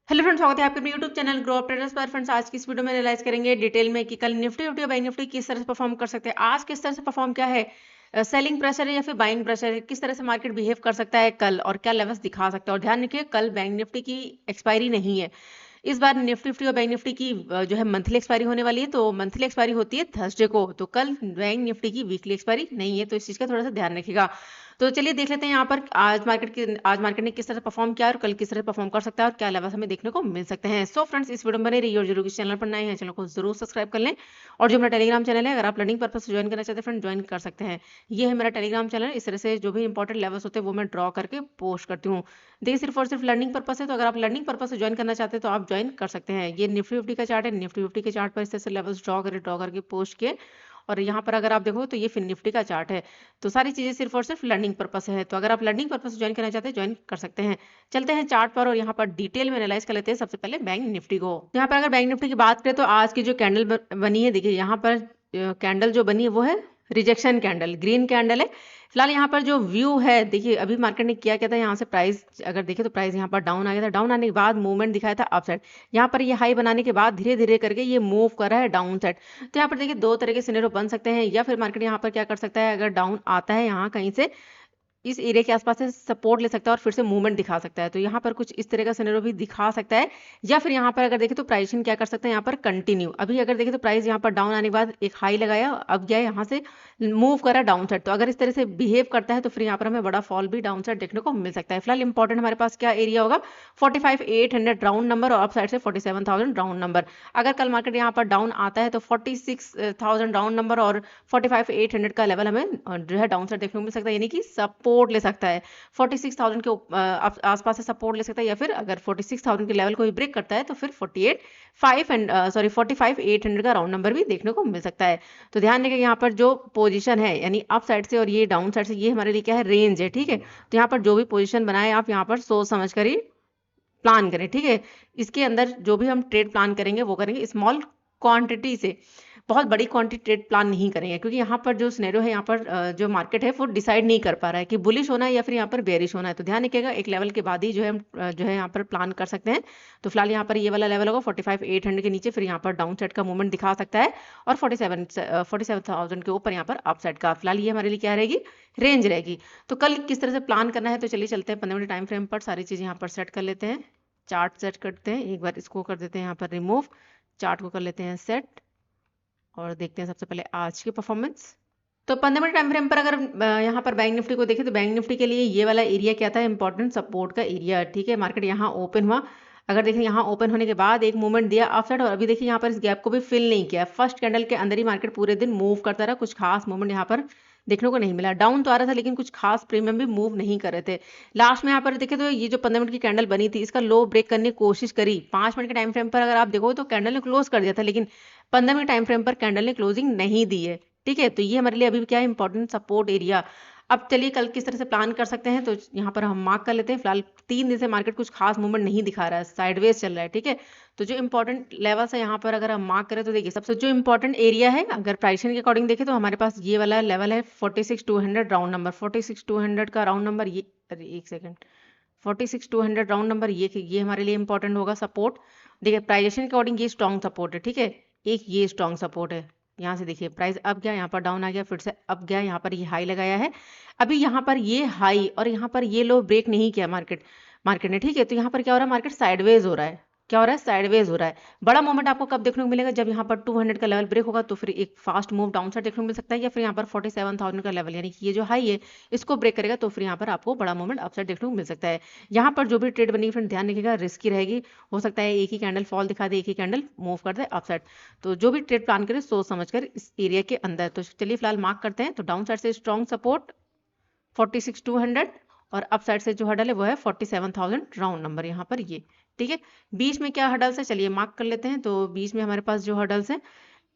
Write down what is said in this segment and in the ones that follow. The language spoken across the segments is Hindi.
हेलो फ्रेंड्स, स्वागत है आपके अपने YouTube channel grow up traders पर। फ्रेंड्स, आज की इस वीडियो में एनालाइज करेंगे डिटेल में कि कल निफ्टी और बैंक निफ्टी किस तरह से परफॉर्म कर सकते हैं। आज किस तरह से परफॉर्म क्या है, सेलिंग प्रेशर है या फिर बाइंग प्रेशर है, किस तरह से मार्केट बिहेव कर सकता है कल और क्या लेवल्स दिखा सकता है। और ध्यान रखिए, कल बैंक निफ्टी की एक्सपायरी नहीं है। इस बार निफ्टी और बैंक निफ्टी की जो है मंथली एक्सपायरी होने वाली है। तो मंथली एक्सपायरी होती है थर्सडे को, तो कल बैंक निफ्टी की वीकली एक्सपायरी नहीं है, तो इस चीज का थोड़ा सा ध्यान रखिएगा। तो चलिए देख लेते हैं यहाँ पर आज मार्केट ने किस तरह परफॉर्म किया और कल किस तरह परफॉर्म कर सकता है और क्या लेवल हमें देखने को मिल सकते हैं। सो फ्रेंड्स, इस वीडियो में बने रहिए और जरूर इस चैनल पर नए हैं चैनल को जरूर सब्सक्राइब कर लें। और जो मेरा टेलीग्राम चैनल है, अगर आप लर्निंग पर्पस से ज्वाइन करना चाहते हैं फ्रेंड, ज्वाइन कर सकते हैं। ये है मेरा टेलीग्राम चैनल। इस तरह से जो भी इंपॉर्टेंट लेवल्स होते हैं वो मैं ड्रॉ करके पोस्ट करती हूँ। देखिए, सिर्फ और सिर्फ लर्निंग पर्पस है, तो अगर आप लर्निंग पर्पस से ज्वाइन करना चाहते हैं तो आप ज्वाइन कर सकते हैं। ये निफ्टी फिफ्टी का चार्ट है। निफ्टी फिफ्टी के चार्ट पर इस तरह से लेवल्स ड्रॉ करके पोस्ट किए। और यहाँ पर अगर आप देखो तो ये फिर निफ्टी का चार्ट है। तो सारी चीजें सिर्फ और सिर्फ लर्निंग पर्पस है, तो अगर आप लर्निंग पर्पस से ज्वाइन करना चाहते हैं ज्वाइन कर सकते हैं। चलते हैं चार्ट पर और यहाँ पर डिटेल में एनालाइज कर लेते हैं सबसे पहले बैंक निफ्टी को। यहाँ पर अगर बैंक निफ्टी की बात करें तो आज की जो कैंडल बनी है, देखिए यहाँ पर कैंडल जो बनी है वो है रिजेक्शन कैंडल, ग्रीन कैंडल है। फिलहाल यहाँ पर जो व्यू है, देखिए अभी मार्केट ने किया था, यहाँ से प्राइस अगर देखें तो प्राइस यहाँ पर डाउन आ गया था। डाउन आने के बाद मूवमेंट दिखाया था अप साइड। यहाँ पर ये हाई बनाने के बाद धीरे धीरे करके ये मूव कर रहा है डाउन साइड। तो यहाँ पर देखिए दो तरह के सिनेरियो बन सकते हैं, या फिर मार्केट यहाँ पर क्या कर सकता है, अगर डाउन आता है यहाँ कहीं से इस एरिया के आसपास से सपोर्ट ले सकता है और फिर से मूवमेंट दिखा सकता है। तो यहाँ पर कुछ इस तरह का सिनेरियो भी दिखा सकता है। या फिर यहाँ पर अगर देखें तो प्राइसिंग क्या कर सकते हैं, यहाँ पर कंटिन्यू। अभी अगर देखें तो प्राइस यहाँ पर डाउन आने के बाद एक हाई लगाया, अब गया यहाँ से मूव करा डाउन साइड। तो अगर इस तरह से बिहेव करता है तो फिर यहाँ पर हमें बड़ा फॉल भी डाउन साइड देखने को मिल सकता है। फिलहाल इंपॉर्टेंट हमारे पास क्या एरिया होगा, 45,800 राउंड नंबर और अप साइड से 47,000 राउंड नंबर। अगर कल मार्केट यहाँ पर डाउन आता है तो 46,000 राउंड नंबर और 45,800 का लेवल हमें जो है डाउन साइड देखने को मिल सकता है, यानी कि सपोर्ट ले सकता है। 46,000 के आसपास से सपोर्ट ले सकता है, या फिर अगर 46,000 के लेवल को भी ब्रेक करता है तो फिर 45,800 का राउंड नंबर भी देखने को मिल सकता है। तो ध्यान रखिए, यहाँ पर जो पोजीशन है यानी अप साइड से और ये डाउन साइड से, ये हमारे लिए क्या है, रेंज है। ठीक है, तो यहाँ पर जो भी पोजीशन बनाए आप यहाँ पर सोच समझ कर ही प्लान करें। ठीक है, इसके अंदर जो भी हम ट्रेड प्लान करेंगे वो करेंगे स्मॉल क्वांटिटी से, बहुत बड़ी क्वांटिटी ट्रेड प्लान नहीं करेंगे, क्योंकि यहाँ पर जो सिनेरियो है, यहाँ पर जो मार्केट है वो डिसाइड नहीं कर पा रहा है कि बुलिश होना है या फिर यहाँ पर बेरिश होना है। तो ध्यान रखिएगा, एक लेवल के बाद ही जो है हम जो है यहाँ पर प्लान कर सकते हैं। तो फिलहाल यहाँ पर ये वाला लेवल होगा 45,800 के नीचे, फिर यहाँ पर डाउन साइड का मूवमेंट दिखा सकता है और 47,000 के ऊपर यहाँ पर अप साइड का। फिलहाल ये हमारे लिए क्या रहेगी, रेंज रहेगी। तो कल किस तरह से प्लान करना है, तो चलिए चलते हैं 15 मिनट टाइम फ्रेम पर, सारी चीज़ यहाँ पर सेट कर लेते हैं। चार्ट सेट करते हैं, एक बार इसको कर देते हैं यहाँ पर रिमूव, चार्ट को कर लेते हैं सेट और देखते हैं सबसे पहले आज की परफॉर्मेंस। तो 15 मिनट टाइम फ्रेम पर अगर यहाँ पर बैंक निफ्टी को देखें तो बैंक निफ्टी के लिए ये वाला एरिया क्या था, इंपॉर्टेंट सपोर्ट का एरिया। ठीक है, मार्केट यहाँ ओपन हुआ, अगर देखें यहाँ ओपन होने के बाद एक मूवमेंट दिया अप साइड, और अभी देखिए यहाँ पर इस गैप को भी फिल नहीं किया। फर्स्ट कैंडल के अंदर ही मार्केट पूरे दिन मूव करता रहा, कुछ खास मूवमेंट यहाँ पर देखने को नहीं मिला। डाउन तो आ रहा था लेकिन कुछ खास प्रीमियम भी मूव नहीं कर रहे थे। लास्ट में यहाँ पर देखे तो ये जो 15 मिनट की कैंडल बनी थी, इसका लो ब्रेक करने की कोशिश करी। 5 मिनट के टाइम फ्रेम पर अगर आप देखो तो कैंडल ने क्लोज कर दिया था, लेकिन 15 मिनट टाइम फ्रेम पर कैंडल ने क्लोजिंग नहीं दी है। ठीक है, तो ये हमारे लिए अभी क्या है, इंपॉर्टेंट सपोर्ट एरिया। अब चलिए कल किस तरह से प्लान कर सकते हैं, तो यहाँ पर हम मार्क कर लेते हैं। फिलहाल 3 दिन से मार्केट कुछ खास मूवमेंट नहीं दिखा रहा है, साइडवेज चल रहा है। ठीक है, तो जो इंपॉर्टेंट लेवल्स है यहाँ पर अगर हम मार्क करें तो देखिए सबसे जो इंपॉर्टेंट एरिया है, अगर प्राइसिंग के अकॉर्डिंग देखें तो हमारे पास ये वाला लेवल है 46,200 राउंड नंबर। 46,200 का राउंड नंबर ये, अरे एक सेकेंड, 46,200 राउंड नंबर ये हमारे लिए इंपॉर्टेंट होगा सपोर्ट। देखिए प्राइजेशन के अकॉर्डिंग ये स्ट्रॉन्ग सपोर्ट है। ठीक है, एक ये स्ट्रॉन्ग सपोर्ट है। यहाँ से देखिए प्राइस अब गया, यहाँ पर डाउन आ गया, फिर से अब गया, यहाँ पर ये हाई लगाया है। अभी यहाँ पर ये हाई और यहाँ पर ये लो ब्रेक नहीं किया मार्केट ने। ठीक है, तो यहाँ पर क्या हो रहा है, मार्केट साइडवेज हो रहा है। क्या हो रहा है, साइडवेज हो रहा है। बड़ा मूवमेंट आपको कब देखने को मिलेगा, जब यहाँ पर 200 का लेवल ब्रेक होगा, तो फिर एक फास्ट मूव डाउन साइड देखने को मिल सकता है, या फिर यहाँ पर 47,000 का लेवल यानी कि ये जो हाई है इसको ब्रेक करेगा, तो फिर यहाँ पर आपको बड़ा मूवमेंट अपसाइड देखने को मिल सकता है। यहाँ पर जो भी ट्रेड बनी फ्रेंड ध्यान रखिएगा, रिस्की रहेगी। हो सकता है एक ही कैंडल फॉल दिखा दे, एक ही कैंडल मूव कर दे अपसाइड। तो जो भी ट्रेड प्लान करें सोच समझकर इस एरिया के अंदर। तो चलिए फिलहाल मार्क करते हैं। तो डाउन साइड से स्ट्रॉन्ग सपोर्ट 46,200 और अप साइड से जो हडल है वो है 47,000 राउंड नंबर यहाँ पर ये। ठीक है, बीच में क्या हडल्स है चलिए मार्क कर लेते हैं। तो बीच में हमारे पास जो हडल्स है,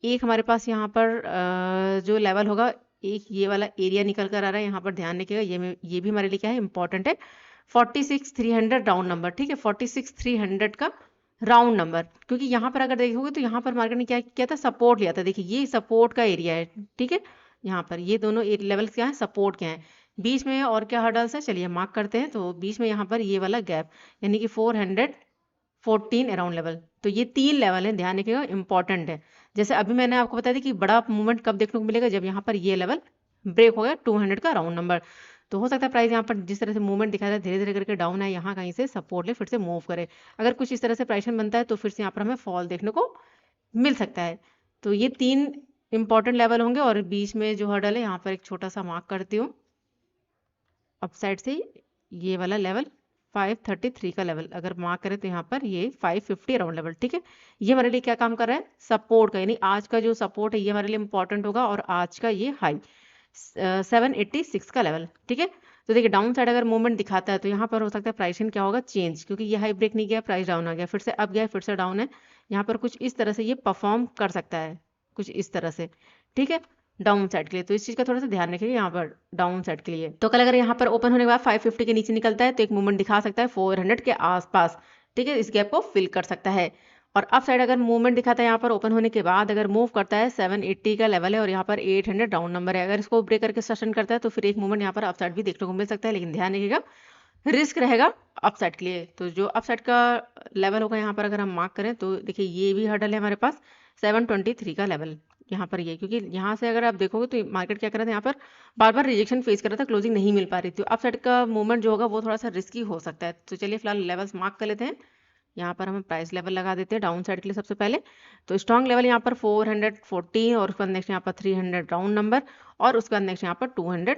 एक हमारे पास यहाँ पर जो लेवल होगा, एक ये वाला एरिया निकल कर आ रहा है, यहाँ पर ध्यान रखिएगा, ये भी हमारे लिए क्या है, इंपॉर्टेंट है, 46,300 राउंड नंबर। ठीक है, 46,300 का राउंड नंबर, क्योंकि यहाँ पर अगर देखोगे तो यहाँ पर मार्केट ने क्या किया था, सपोर्ट लिया था। देखिए ये सपोर्ट का एरिया है। ठीक है, यहाँ पर ये दोनों लेवल्स क्या है, सपोर्ट के हैं। बीच में और क्या हर्डल्स है चलिए मार्क करते हैं। तो बीच में यहाँ पर ये वाला गैप यानी कि 14 अराउंड लेवल। तो ये 3 लेवल है, ध्यान रखिएगा, इंपॉर्टेंट है। जैसे अभी मैंने आपको बताया था कि बड़ा मूवमेंट कब देखने को मिलेगा, जब यहाँ पर ये लेवल ब्रेक हो गया 200 का राउंड नंबर। तो हो सकता है प्राइस यहाँ पर जिस तरह से मूवमेंट दिखा रहा है धीरे धीरे करके डाउन है, यहाँ कहीं से सपोर्ट ले फिर से मूव करे। अगर कुछ इस तरह से प्राइस बनता है तो फिर से यहाँ पर हमें फॉल देखने को मिल सकता है। तो ये 3 इंपॉर्टेंट लेवल होंगे और बीच में जो हर्डल है यहाँ पर एक छोटा सा मार्क करती हूँ अपसाइड से, ये वाला लेवल 533 का लेवल अगर मार्क करें तो यहाँ पर ये 550 अराउंड लेवल। ठीक है, ये हमारे लिए क्या काम कर रहा है, सपोर्ट का, यानी आज का जो सपोर्ट है ये हमारे लिए इंपॉर्टेंट होगा और आज का ये हाई 786 का लेवल। ठीक है, तो देखिए डाउन साइड अगर मूवमेंट दिखाता है तो यहाँ पर हो सकता है प्राइसिंग क्या होगा, चेंज, क्योंकि ये हाई ब्रेक नहीं गया, प्राइस डाउन आ गया, फिर से अप गया, फिर से डाउन है। यहाँ पर कुछ इस तरह से ये परफॉर्म कर सकता है, कुछ इस तरह से। ठीक है, डाउन साइड के लिए, तो इस चीज का थोड़ा सा ध्यान रखिए यहाँ पर डाउन साइड के लिए। तो कल अगर यहाँ पर ओपन होने के बाद 550 के नीचे निकलता है तो एक मूवमेंट दिखा सकता है 400 के आसपास। ठीक है, इस गैप को फिल कर सकता है। और अप साइड अगर मूवमेंट दिखाता है यहाँ पर ओपन होने के बाद अगर मूव करता है 780 का लेवल है और यहाँ पर 800 डाउन नंबर है, अगर इसको ब्रेक करके सस्टेन करता है तो फिर एक मूवमेंट यहाँ पर अप साइड भी देखने को मिल सकता है, लेकिन ध्यान रखिएगा रिस्क रहेगा अप साइड के लिए। तो जो अप साइड का लेवल होगा यहाँ पर अगर हम मार्क करें तो देखिए ये भी हर्डल है हमारे पास 723 का लेवल यहाँ पर ये, क्योंकि यहाँ से अगर आप देखोगे तो मार्केट क्या कर रहा था, यहाँ पर बार बार रिजेक्शन फेस कर रहा था, क्लोजिंग नहीं मिल पा रही थी। अप साइड का मूवमेंट जो होगा वो थोड़ा सा रिस्की हो सकता है। तो चलिए फिलहाल लेवल्स मार्क कर लेते हैं। यहाँ पर हम प्राइस लेवल लगा देते हैं डाउन साइड के लिए सबसे पहले। तो स्ट्रॉन्ग लेवल यहाँ पर 414 और उसके बाद नेक्स्ट यहाँ पर 300 राउंड नंबर और उसके बाद नेक्स्ट यहाँ पर 200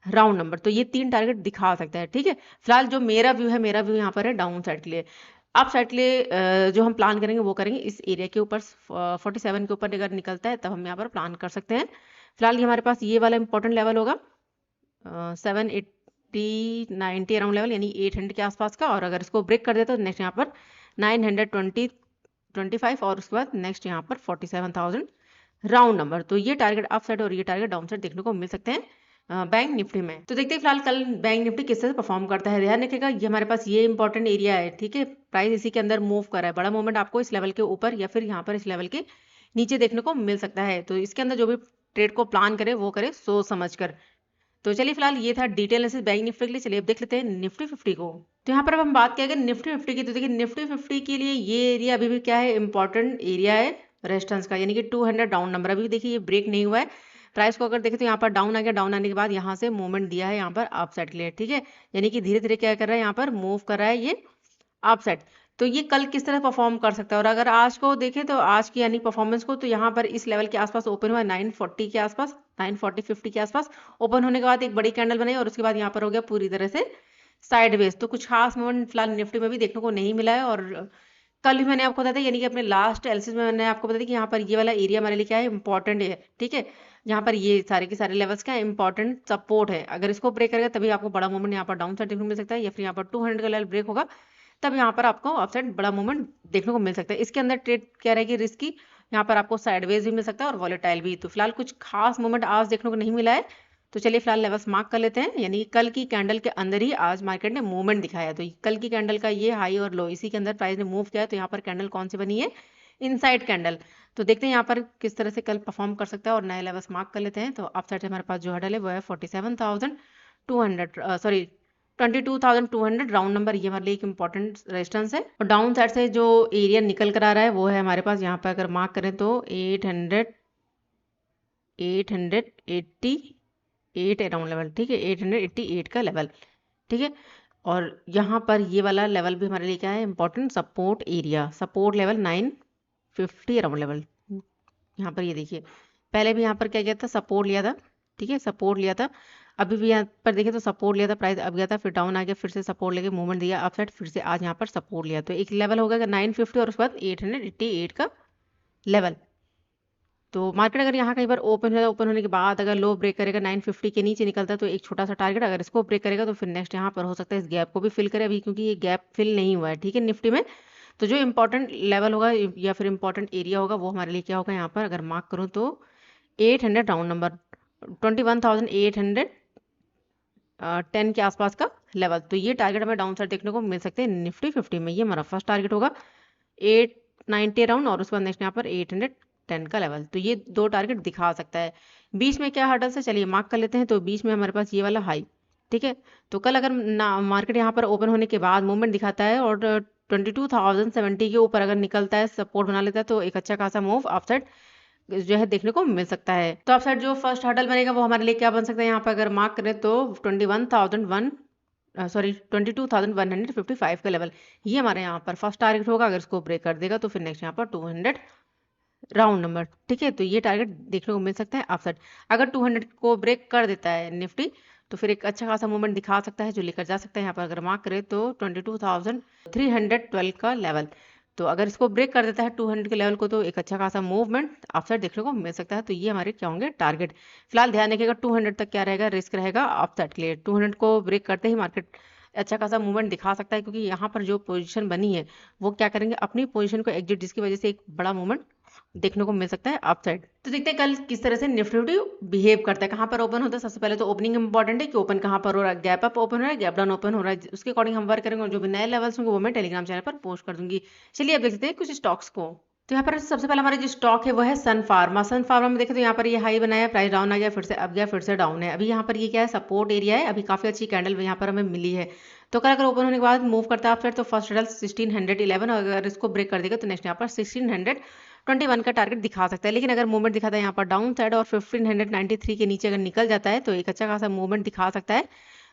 राउंड नंबर। तो ये 3 टारगेट दिखा सकता है। ठीक है, फिलहाल जो मेरा व्यू है, मेरा व्यू यहाँ पर है डाउन साइड के लिए। अप साइड के लिए जो हम प्लान करेंगे वो करेंगे इस एरिया के ऊपर 47 के ऊपर अगर निकलता है तब हम यहाँ पर प्लान कर सकते हैं। फिलहाल ये हमारे पास ये वाला इंपॉर्टेंट लेवल होगा 780-90 अराउंड लेवल, यानी 800 के आसपास का। और अगर इसको ब्रेक कर देता तो नेक्स्ट यहाँ पर 925 और उसके बाद नेक्स्ट यहाँ पर 47,000 राउंड नंबर। तो ये टारगेट अप साइड और ये टारगेट डाउन साइड देखने को मिल सकते हैं बैंक निफ्टी में। तो देखते हैं फिलहाल कल बैंक निफ्टी किस तरह से परफॉर्म करता है। ध्यान रखिएगा ये हमारे पास ये इंपॉर्टेंट एरिया है। ठीक है, प्राइस इसी के अंदर मूव कर रहा है, बड़ा मूवमेंट आपको इस लेवल के ऊपर या फिर यहाँ पर इस लेवल के नीचे देखने को मिल सकता है। तो इसके अंदर जो भी ट्रेड को प्लान करे वो करे सोच समझ कर। तो चलिए फिलहाल ये था डिटेल एनालिसिस बैंक निफ्टी के लिए। चलिए अब देख लेते हैं निफ्टी 50 को। तो यहाँ पर अब हम बात करेंगे निफ्टी 50 की। तो देखिए निफ्टी 50 के लिए ये एरिया अभी भी क्या है, इंपॉर्टेंट एरिया है रेजिस्टेंस का, यानी कि 200 डाउन नंबर। अभी देखिए ये ब्रेक नहीं हुआ है। प्राइस को अगर देखें तो यहाँ पर डाउन आ गया, डाउन आने के बाद यहाँ से मूवमेंट दिया है यहाँ पर अप साइड के लिए। ठीक है, यानी कि धीरे धीरे क्या कर रहा है, यहाँ पर मूव कर रहा है ये अप साइड। तो ये कल किस तरह परफॉर्म कर सकता है, और अगर आज को देखें तो आज की यानी परफॉर्मेंस को, तो यहाँ पर इस लेवल के आसपास ओपन हुआ 940 के आसपास, 940-50 के आसपास ओपन होने के बाद एक बड़ी कैंडल बनाई और उसके बाद यहाँ पर हो गया पूरी तरह से साइडवेज। तो कुछ खास मूवमेंट फिलहाल निफ्टी में भी देखने को नहीं मिला है। और कल भी मैंने आपको बताया था, यानी कि अपने लास्ट एनालिसिस में मैंने आपको बताया कि यहाँ पर ये वाला एरिया हमारे लिए क्या है, इंपॉर्टेंट है। ठीक है, यहाँ पर ये सारे के सारे लेवल्स का इंपॉर्टेंट सपोर्ट है। अगर इसको ब्रेक करेगा तभी आपको बड़ा मूवमेंट यहाँ पर डाउन साइड देखने को मिल सकता है, या फिर यहाँ पर 200 का लेवल ब्रेक होगा तब यहाँ पर आपको अप साइड बड़ा मूवमेंट देखने को मिल सकता है। इसके अंदर ट्रेड क्या रहेगी, रिस्की, यहाँ पर आपको साइडवेज भी मिल सकता है और वॉलेटाइल भी। तो फिलहाल कुछ खास मूवमेंट आज देखने को नहीं मिला है। तो चलिए फिलहाल लेवल्स मार्क कर लेते हैं, यानी कि कल की कैंडल के अंदर ही आज मार्केट ने मूवमेंट दिखाया है। तो कल की कैंडल का ये हाई और लो, इसी के अंदर प्राइस ने मूव किया है। तो यहाँ पर कैंडल कौन सी बनी है, इनसाइड कैंडल। तो देखते हैं यहाँ पर किस तरह से कल परफॉर्म कर सकता है और नए लेवल्स मार्क कर लेते हैं। तो अप साइड से हमारे पास जो हर्डल है वो है 47,200 सॉरी 22,200 राउंड नंबर, ये हमारे लिए एक इंपॉर्टेंट रेजिस्टेंस है। और डाउन साइड से जो एरिया निकल कर आ रहा है वो है हमारे पास यहाँ पर अगर मार्क करें तो 888 अराउंड लेवल। ठीक है, 888 का लेवल। ठीक है, और यहाँ पर ये वाला लेवल भी हमारे लिए क्या है, important support area, support level 950 around level. यहाँ पर ये देखिए पहले भी यहाँ पर क्या किया था, सपोर्ट लिया था। ठीक है, सपोर्ट लिया था। अभी भी यहाँ पर देखें तो सपोर्ट लिया था, प्राइस अब गया था, फिर डाउन आ गया, फिर से सपोर्ट लेके मूवमेंट दिया अप साइड, फिर से आज यहाँ पर सपोर्ट लिया। तो एक लेवल होगा 950 और उसके बाद 888 का लेवल। तो मार्केट अगर यहाँ कहीं पर ओपन हो जाए, ओपन होने के बाद अगर लो ब्रेक करेगा 950 के नीचे निकलता है तो एक छोटा सा टारगेट, अगर इसको ब्रेक करेगा तो फिर नेक्स्ट यहाँ पर हो सकता है इस गैप को भी फिल करे अभी, क्योंकि ये गैप फिल नहीं हुआ है। ठीक है, निफ्टी में। तो जो इंपॉर्टेंट लेवल होगा या फिर इंपॉर्टेंट एरिया होगा वो हमारे लिए क्या होगा, यहाँ पर अगर मार्क करूँ तो 800 राउंड नंबर, 21,810 के आसपास का लेवल। तो ये टारगेट हमें डाउन साइड देखने को मिल सकते हैं निफ्टी 50 में। ये हमारा फर्स्ट टारगेट होगा 890 राउंड और उसके बाद नेक्स्ट यहाँ पर 810 का लेवल। तो ये दो टारगेट दिखा सकता है। बीच में क्या हर्डल्स है, चलिए मार्क कर लेते हैं। तो बीच में हमारे पास ये वाला हाई। ठीक है, तो कल अगर मार्केट यहाँ पर ओपन होने के बाद मूवमेंट दिखाता है और 22,070 के ऊपर अगर निकलता है, सपोर्ट बना लेता है, तो एक अच्छा खासा मूव अपसाइड जो है देखने को मिल सकता है। तो अपसाइड जो फर्स्ट हर्डल बनेगा वो हमारे लिए क्या बन सकता है, यहाँ पर अगर मार्क करें तो 22,155 का लेवल, ये हमारे यहाँ पर फर्स्ट टारगेट होगा। अगर इसको ब्रेक कर देगा तो फिर नेक्स्ट यहाँ पर 200 राउंड नंबर, ठीक है। तो ये टारगेट देखने को मिल सकता है अपसाइड। अगर 200 को ब्रेक कर देता है निफ्टी तो फिर एक अच्छा खासा मूवमेंट दिखा सकता है जो लेकर जा सकता है। यहाँ पर अगर मार्क करें तो 22,312 का लेवल, तो अगर इसको ब्रेक कर देता है 200 के लेवल को तो एक अच्छा खासा मूवमेंट अपसाइड देखने को मिल सकता है। तो ये हमारे क्या होंगे टारगेट। फिलहाल ध्यान रखिएगा 200 तक क्या रहेगा, रिस्क रहेगा अपसाइड के लिए। 200 को ब्रेक करते ही मार्केट अच्छा खासा मूवमेंट दिखा सकता है, क्योंकि यहाँ पर जो पोजीशन बनी है वो क्या करेंगे, अपनी पोजीशन को एग्जिट, जिसकी वजह से एक बड़ा मूवमेंट देखने को मिल सकता है अपसाइड। तो देखते हैं कल किस तरह से निफ्टी बिहेव करता है, कहाँ पर ओपन होता है। सबसे पहले तो ओपनिंग इंपॉर्टेंट है कि ओपन कहाँ पर हो रहा है, गैप अप ओपन हो रहा है, गैप डाउन ओपन हो रहा है, उसके अकॉर्डिंग हम वर्क करेंगे। और जो भी नए लेवल्स होंगे वो मैं टेलीग्राम चैनल पर पोस्ट कर दूंगी। चलिए अब देखते हैं कुछ स्टॉक्स को। तो यहाँ पर सबसे पहले हमारा जो स्टॉक है वो है सन फार्मा। सन फार्मा में देखें तो यहाँ पर ये हाई बनाया, प्राइस डाउन आ गया, फिर से अप गया, फिर से डाउन है। अभी यहाँ पर ये क्या है, सपोर्ट एरिया है। अभी काफी अच्छी कैंडल यहाँ पर हमें मिली है। तो कल अगर ओपन होने के बाद मूव करता है अपसाइड तो फर्स्ट हर्डल 1611, और अगर इसको ब्रेक कर देगा तो नेक्स्ट यहाँ पर 1621 का टारगेट दिखा सकता है। लेकिन अगर मूवमेंट दिखाता है यहाँ पर डाउन साइड और 1593 के नीचे अगर निकल जाता है तो एक अच्छा खासा मूवमेंट दिखा सकता है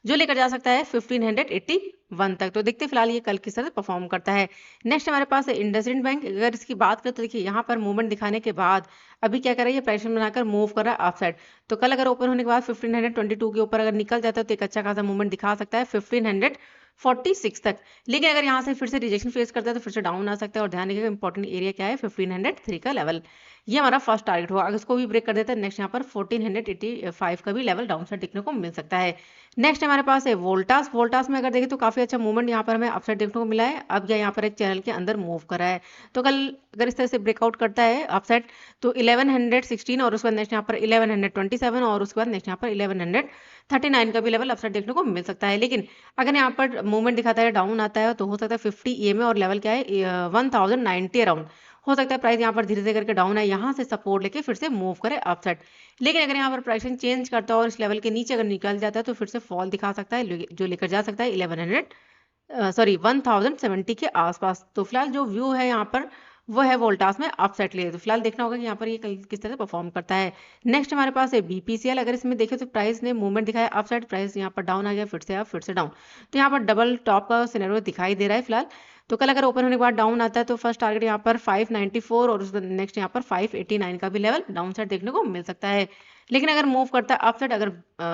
जो लेकर जा सकता है 1581 तक। तो देखते फिलहाल ये कल किस तरह परफॉर्म करता है। नेक्स्ट हमारे पास है इंडसइंड बैंक। अगर इसकी बात करें तो देखिए यहाँ पर मूवमेंट दिखाने के बाद अभी क्या कर रहा है, ये प्राइस बनाकर मूव कर रहा है अपसाइड। तो कल अगर ओपन होने के बाद 1522 के ऊपर अगर निकल जाता है तो एक अच्छा खासा मूवमेंट दिखा सकता है 1546 तक। लेकिन अगर यहाँ से फिर से रिजेक्शन फेस करता है तो फिर से डाउन आ सकता है। और ध्यान रखिएगा इंपॉर्टेंट एरिया क्या है, 1503 का लेवल, ये हमारा फर्स्ट टारगेट होगा। अगर इसको भी ब्रेक कर देता है नेक्स्ट यहाँ पर 1485 का भी लेवल डाउन साइड देखने को मिल सकता है। नेक्स्ट हमारे पास है वोल्टास। वोल्टास में अगर देखें तो काफी अच्छा मूवमेंट यहाँ पर हमें अपसाइड देखने को मिला है। अब यह यहाँ पर एक चैनल के अंदर मूव करा है। तो कल अगर इस तरह से ब्रेकआउट करता है अपसाइड तो 1116 और उसके बाद नेक्स्ट यहाँ पर 1127 और उसके बाद नेक्स्ट यहाँ पर 1139 का भी लेवल अपसाइड देखने को मिल सकता है। लेकिन अगर यहाँ पर मूवमेंट दिखाता है डाउन आता है तो हो सकता है 50 EMA और लेवल क्या है 1090 अराउंड। हो सकता है प्राइस यहाँ पर धीरे धीरे करके डाउन है, यहाँ से सपोर्ट लेके फिर से मूव करे अपसाइड। लेकिन अगर यहाँ पर प्राइसिंग चेंज करता है और इस लेवल के नीचे अगर निकल जाता है तो फिर से फॉल दिखा सकता है जो लेकर जा सकता है 1070 के आसपास। तो फिलहाल जो व्यू है यहाँ पर वो है वोल्टास में अपसाइड लिए। तो फिलहाल देखना होगा कि यहाँ पर ये किस तरह से परफॉर्म करता है। नेक्स्ट हमारे पास है BPCL। अगर इसमें देखें तो प्राइस ने मूवमेंट दिखाया अपसाइड, प्राइस यहाँ पर डाउन आ गया, फिर से अप, फिर से डाउन। तो यहाँ पर डबल टॉप का सिनेरियो दिखाई दे रहा है फिलहाल। तो कल अगर ओपन होने के बाद डाउन आता है तो फर्स्ट टारगेट यहाँ पर 594 और उसके नेक्स्ट यहाँ पर 589 का भी लेवल डाउन साइड देखने को मिल सकता है। लेकिन अगर मूव करता है अपसाइड, अगर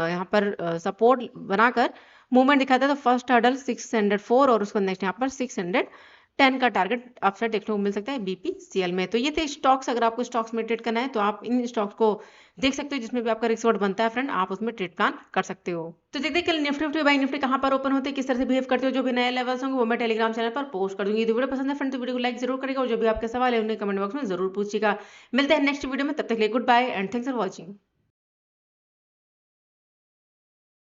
यहाँ पर सपोर्ट बनाकर मूवमेंट दिखाता है तो फर्स्ट हर्डल 604 और उसको नेक्स्ट यहाँ पर 610 का टारगेट अपसाइड देखने को मिल सकता है BPCL में। तो ये थे स्टॉक्स। अगर आपको स्टॉक्स में ट्रेड करना है तो आप इन स्टॉक्स को देख सकते हो जिसमें भी आपका रिस्क बनता है फ्रेंड, आप उसमें ट्रेड प्लान कर सकते हो। तो देखते हैं कल निफ्टी बैंक निफ्टी कहाँ पर ओपन होते हैं, किस तरह से बिहेव करते हो। जो भी नए लेवल्स होंगे वो मैं टेलीग्राम चैनल पर पोस्ट कर दूंगी। तो वीडियो पसंद है फ्रेंड तो वीडियो को लाइक जरूर करेगा और जो भी आपके सवाल है उन्हें कमेंट बॉक्स में जरूर पूछिएगा। मिलते हैं नेक्स्ट वीडियो में, तब तक के लिए goodbye and thanks for watching.